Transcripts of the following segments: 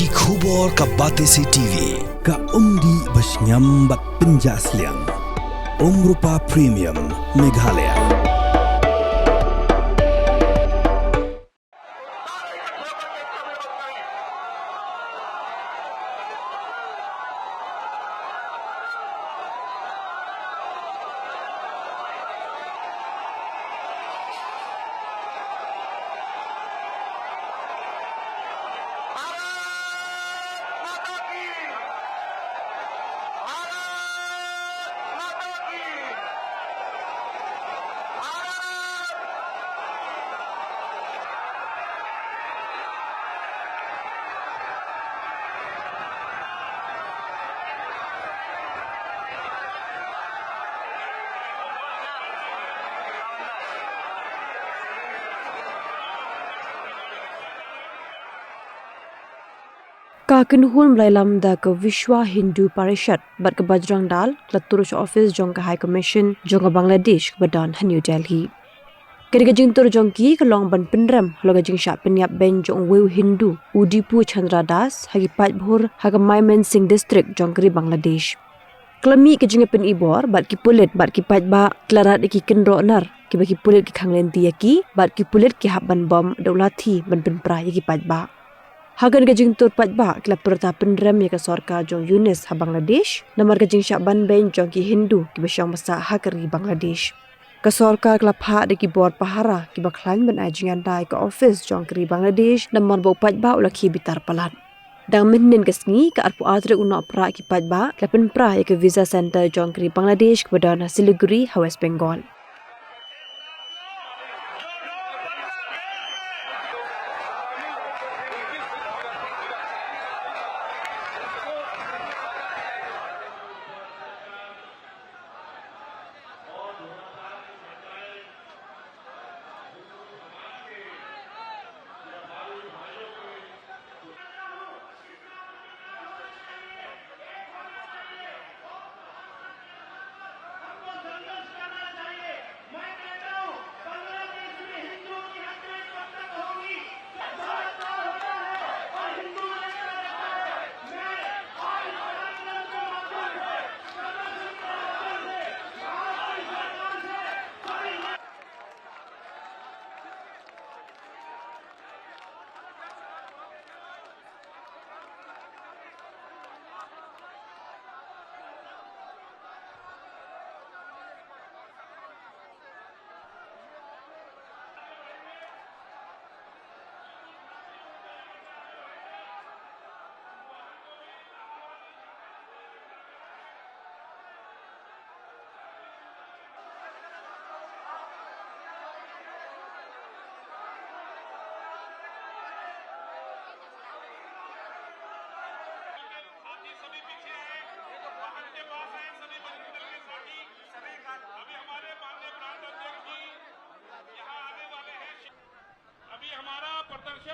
Ki khubor ka Batesi TV ka umdi basnyambak penjaslian Rupa Premium Meghalaya. Kakenhun Mlailam da ke Vishwa Hindu Parishad bat ke Bajrang Dal Klaturush Office jong ke High Commission jong ke Bangladesh ke Badan New Delhi. Kedi kejing tur jong ki ke long ban penram lo kejing syak penyap ben jong Weu Hindu Udipu Chandra Das hagi pat bhur haga Maimen Singh District jong keri Bangladesh. Kelami kejing pen ibor bat ki pulit bat ki pat ba klarat ki kenro nar ki baki pulit ki khanglen ti ki bat ki pulit ki habban bom daulati ban pen pra ki pat ba. Hagan kejing tur pat ba kila perta penram ya ke sorka jong Yunis ha Bangladesh namar kejing syak ban ben jong ki Hindu ki besyang masa ha keri Bangladesh. Ke sorka kila pha de ki bor pahara ki baklan ban ajingan dai ke office jong keri Bangladesh namar bo pat ba ula ki bitar palat. Dang menen kesni ke arpu atre una pra ki pat ba kila pen pra ya ke visa center jong keri Bangladesh ke Badan Siliguri ha West Bengal.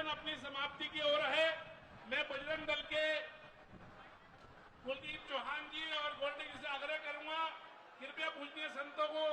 अपनी समाप्ति की ओर है। मैं बजरंग दल के कुलदीप चौहान जी और गोल्डी जी से आग्रह करूंगा, कृपया पूजनीय संतों को